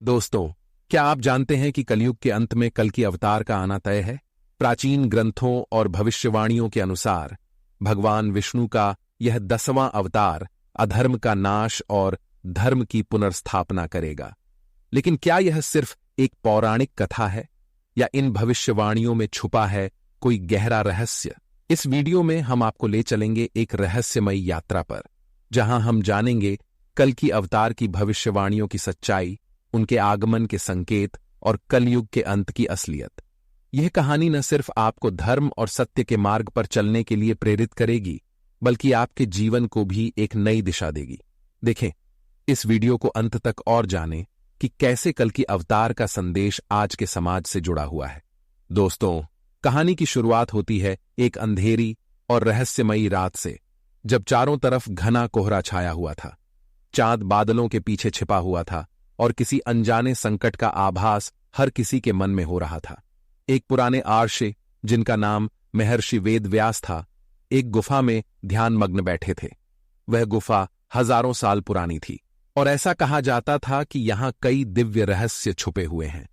दोस्तों, क्या आप जानते हैं कि कलयुग के अंत में कल की अवतार का आना तय है? प्राचीन ग्रंथों और भविष्यवाणियों के अनुसार भगवान विष्णु का यह 10वां अवतार अधर्म का नाश और धर्म की पुनर्स्थापना करेगा। लेकिन क्या यह सिर्फ एक पौराणिक कथा है या इन भविष्यवाणियों में छुपा है कोई गहरा रहस्य? इस वीडियो में हम आपको ले चलेंगे एक रहस्यमयी यात्रा पर, जहां हम जानेंगे कल की अवतार की भविष्यवाणियों की सच्चाई, उनके आगमन के संकेत और कलयुग के अंत की असलियत। यह कहानी न सिर्फ आपको धर्म और सत्य के मार्ग पर चलने के लिए प्रेरित करेगी, बल्कि आपके जीवन को भी एक नई दिशा देगी। देखें इस वीडियो को अंत तक और जानें कि कैसे कल की अवतार का संदेश आज के समाज से जुड़ा हुआ है। दोस्तों, कहानी की शुरुआत होती है एक अंधेरी और रहस्यमयी रात से, जब चारों तरफ घना कोहरा छाया हुआ था। चांद बादलों के पीछे छिपा हुआ था और किसी अनजाने संकट का आभास हर किसी के मन में हो रहा था। एक पुराने आर्षे, जिनका नाम महर्षि वेदव्यास था, एक गुफा में ध्यानमग्न बैठे थे। वह गुफा हजारों साल पुरानी थी और ऐसा कहा जाता था कि यहां कई दिव्य रहस्य छुपे हुए हैं।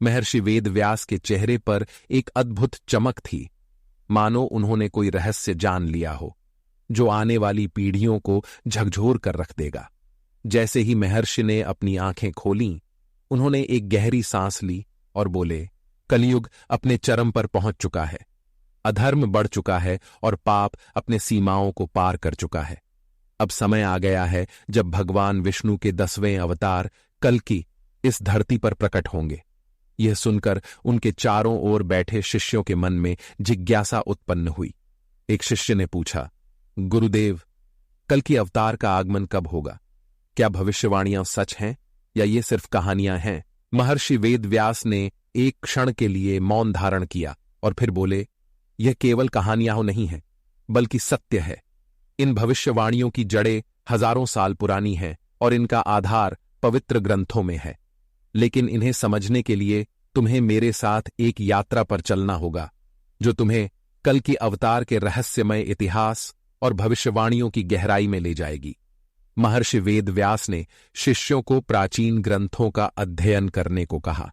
महर्षि वेदव्यास के चेहरे पर एक अद्भुत चमक थी, मानो उन्होंने कोई रहस्य जान लिया हो जो आने वाली पीढ़ियों को झकझोर कर रख देगा। जैसे ही महर्षि ने अपनी आंखें खोलीं, उन्होंने एक गहरी सांस ली और बोले, कलयुग अपने चरम पर पहुंच चुका है। अधर्म बढ़ चुका है और पाप अपने सीमाओं को पार कर चुका है। अब समय आ गया है जब भगवान विष्णु के 10वें अवतार कल्कि इस धरती पर प्रकट होंगे। यह सुनकर उनके चारों ओर बैठे शिष्यों के मन में जिज्ञासा उत्पन्न हुई। एक शिष्य ने पूछा, गुरुदेव, कल की अवतार का आगमन कब होगा? क्या भविष्यवाणियां सच हैं या ये सिर्फ कहानियां हैं? महर्षि वेदव्यास ने एक क्षण के लिए मौन धारण किया और फिर बोले, यह केवल कहानियां नहीं है, बल्कि सत्य है। इन भविष्यवाणियों की जड़ें हजारों साल पुरानी हैं और इनका आधार पवित्र ग्रंथों में है। लेकिन इन्हें समझने के लिए तुम्हें मेरे साथ एक यात्रा पर चलना होगा, जो तुम्हें कल की अवतार के रहस्यमय इतिहास और भविष्यवाणियों की गहराई में ले जाएगी। महर्षि वेदव्यास ने शिष्यों को प्राचीन ग्रंथों का अध्ययन करने को कहा।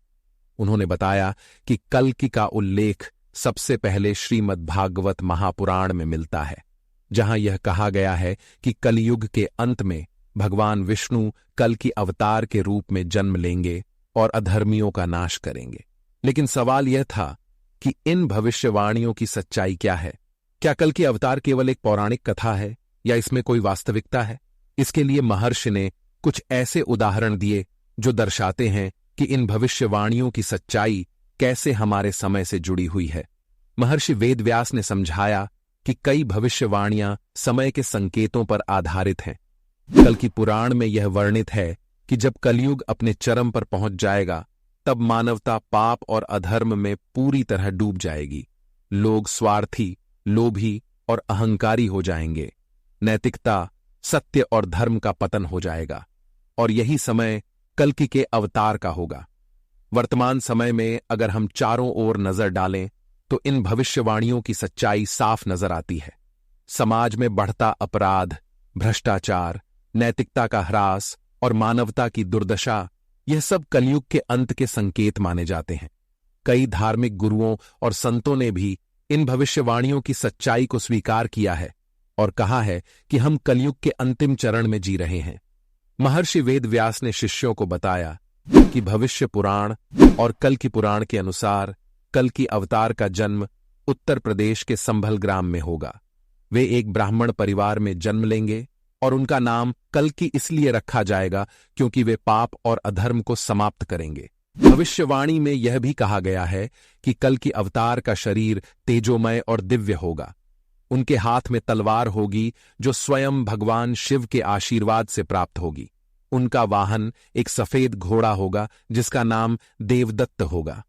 उन्होंने बताया कि कल्कि का उल्लेख सबसे पहले श्रीमद्भागवत महापुराण में मिलता है, जहां यह कहा गया है कि कलयुग के अंत में भगवान विष्णु कल की अवतार के रूप में जन्म लेंगे और अधर्मियों का नाश करेंगे। लेकिन सवाल यह था कि इन भविष्यवाणियों की सच्चाई क्या है? क्या कल की अवतार केवल एक पौराणिक कथा है या इसमें कोई वास्तविकता है? इसके लिए महर्षि ने कुछ ऐसे उदाहरण दिए जो दर्शाते हैं कि इन भविष्यवाणियों की सच्चाई कैसे हमारे समय से जुड़ी हुई है। महर्षि वेदव्यास ने समझाया कि कई भविष्यवाणियां समय के संकेतों पर आधारित हैं। कल की पुराण में यह वर्णित है कि जब कलयुग अपने चरम पर पहुंच जाएगा, तब मानवता पाप और अधर्म में पूरी तरह डूब जाएगी। लोग स्वार्थी, लोभी और अहंकारी हो जाएंगे। नैतिकता, सत्य और धर्म का पतन हो जाएगा और यही समय कल्कि के अवतार का होगा। वर्तमान समय में अगर हम चारों ओर नजर डालें तो इन भविष्यवाणियों की सच्चाई साफ नजर आती है। समाज में बढ़ता अपराध, भ्रष्टाचार, नैतिकता का ह्रास और मानवता की दुर्दशा, यह सब कलयुग के अंत के संकेत माने जाते हैं। कई धार्मिक गुरुओं और संतों ने भी इन भविष्यवाणियों की सच्चाई को स्वीकार किया है और कहा है कि हम कलयुग के अंतिम चरण में जी रहे हैं। महर्षि वेदव्यास ने शिष्यों को बताया कि भविष्य पुराण और कल की पुराण के अनुसार कल की अवतार का जन्म उत्तर प्रदेश के संभल ग्राम में होगा। वे एक ब्राह्मण परिवार में जन्म लेंगे और उनका नाम कल्कि इसलिए रखा जाएगा क्योंकि वे पाप और अधर्म को समाप्त करेंगे। भविष्यवाणी में यह भी कहा गया है कि कल की अवतार का शरीर तेजोमय और दिव्य होगा। उनके हाथ में तलवार होगी जो स्वयं भगवान शिव के आशीर्वाद से प्राप्त होगी। उनका वाहन एक सफेद घोड़ा होगा जिसका नाम देवदत्त होगा।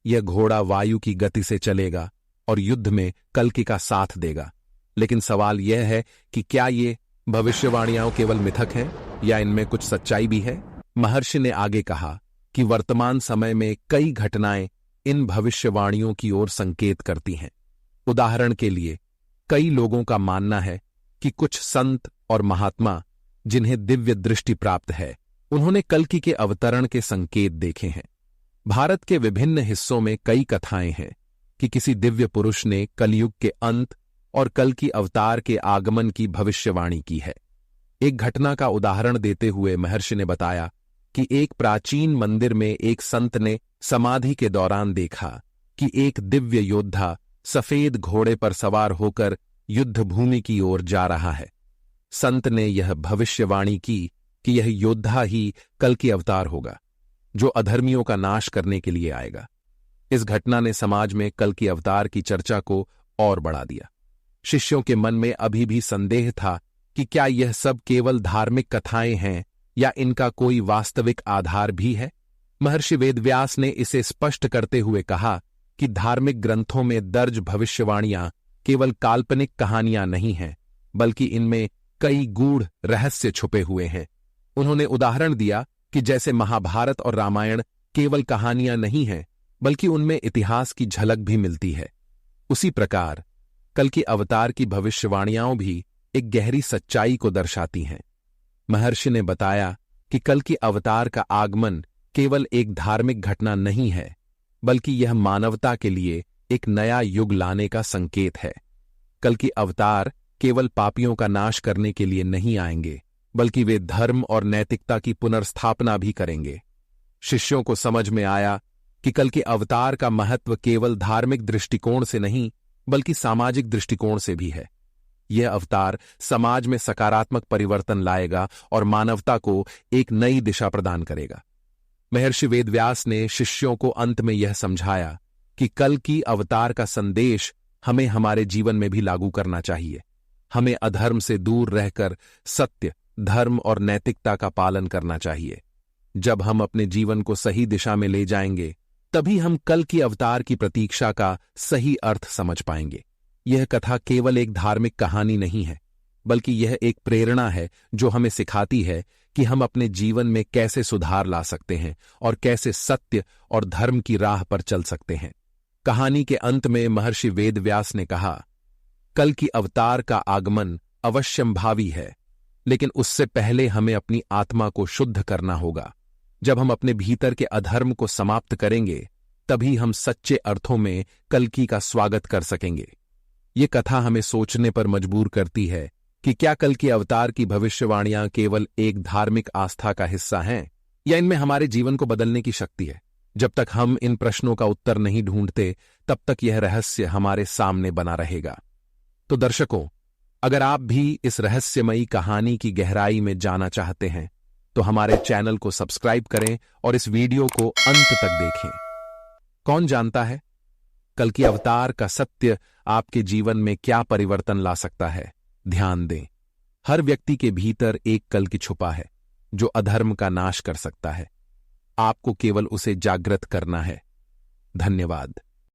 यह घोड़ा वायु की गति से चलेगा और युद्ध में कल्कि का साथ देगा। लेकिन सवाल यह है कि क्या ये भविष्यवाणियां केवल मिथक हैं या इनमें कुछ सच्चाई भी है? महर्षि ने आगे कहा कि वर्तमान समय में कई घटनाएं इन भविष्यवाणियों की ओर संकेत करती हैं। उदाहरण के लिए, कई लोगों का मानना है कि कुछ संत और महात्मा जिन्हें दिव्य दृष्टि प्राप्त है, उन्होंने कल्कि के अवतरण के संकेत देखे हैं। भारत के विभिन्न हिस्सों में कई कथाएं हैं कि किसी दिव्य पुरुष ने कलयुग के अंत और कल्कि अवतार के आगमन की भविष्यवाणी की है। एक घटना का उदाहरण देते हुए महर्षि ने बताया कि एक प्राचीन मंदिर में एक संत ने समाधि के दौरान देखा कि एक दिव्य योद्धा सफेद घोड़े पर सवार होकर युद्ध भूमि की ओर जा रहा है। संत ने यह भविष्यवाणी की कि यह योद्धा ही कल्कि अवतार होगा, जो अधर्मियों का नाश करने के लिए आएगा। इस घटना ने समाज में कल्कि अवतार की चर्चा को और बढ़ा दिया। शिष्यों के मन में अभी भी संदेह था कि क्या यह सब केवल धार्मिक कथाएं हैं या इनका कोई वास्तविक आधार भी है। महर्षि वेदव्यास ने इसे स्पष्ट करते हुए कहा कि धार्मिक ग्रंथों में दर्ज भविष्यवाणियां केवल काल्पनिक कहानियां नहीं हैं, बल्कि इनमें कई गूढ़ रहस्य छुपे हुए हैं। उन्होंने उदाहरण दिया कि जैसे महाभारत और रामायण केवल कहानियां नहीं हैं, बल्कि उनमें इतिहास की झलक भी मिलती है, उसी प्रकार कल्कि अवतार की भविष्यवाणियां भी एक गहरी सच्चाई को दर्शाती हैं। महर्षि ने बताया कि कल्कि अवतार का आगमन केवल एक धार्मिक घटना नहीं है, बल्कि यह मानवता के लिए एक नया युग लाने का संकेत है। कल्कि अवतार केवल पापियों का नाश करने के लिए नहीं आएंगे, बल्कि वे धर्म और नैतिकता की पुनर्स्थापना भी करेंगे। शिष्यों को समझ में आया कि कल्कि अवतार का महत्व केवल धार्मिक दृष्टिकोण से नहीं, बल्कि सामाजिक दृष्टिकोण से भी है। यह अवतार समाज में सकारात्मक परिवर्तन लाएगा और मानवता को एक नई दिशा प्रदान करेगा। महर्षि वेदव्यास ने शिष्यों को अंत में यह समझाया कि कल्कि अवतार का संदेश हमें हमारे जीवन में भी लागू करना चाहिए। हमें अधर्म से दूर रहकर सत्य, धर्म और नैतिकता का पालन करना चाहिए। जब हम अपने जीवन को सही दिशा में ले जाएंगे, तभी हम कल्कि अवतार की प्रतीक्षा का सही अर्थ समझ पाएंगे। यह कथा केवल एक धार्मिक कहानी नहीं है, बल्कि यह एक प्रेरणा है जो हमें सिखाती है कि हम अपने जीवन में कैसे सुधार ला सकते हैं और कैसे सत्य और धर्म की राह पर चल सकते हैं। कहानी के अंत में महर्षि वेदव्यास ने कहा, कल्कि अवतार का आगमन अवश्यंभावी है, लेकिन उससे पहले हमें अपनी आत्मा को शुद्ध करना होगा। जब हम अपने भीतर के अधर्म को समाप्त करेंगे, तभी हम सच्चे अर्थों में कल्कि का स्वागत कर सकेंगे। ये कथा हमें सोचने पर मजबूर करती है कि क्या कल्कि अवतार की भविष्यवाणियां केवल एक धार्मिक आस्था का हिस्सा हैं, या इनमें हमारे जीवन को बदलने की शक्ति है। जब तक हम इन प्रश्नों का उत्तर नहीं ढूंढते, तब तक यह रहस्य हमारे सामने बना रहेगा। तो दर्शकों, अगर आप भी इस रहस्यमयी कहानी की गहराई में जाना चाहते हैं, तो हमारे चैनल को सब्सक्राइब करें और इस वीडियो को अंत तक देखें। कौन जानता है, कल्कि अवतार का सत्य आपके जीवन में क्या परिवर्तन ला सकता है। ध्यान दें, हर व्यक्ति के भीतर एक कल्कि छुपा है जो अधर्म का नाश कर सकता है। आपको केवल उसे जागृत करना है। धन्यवाद।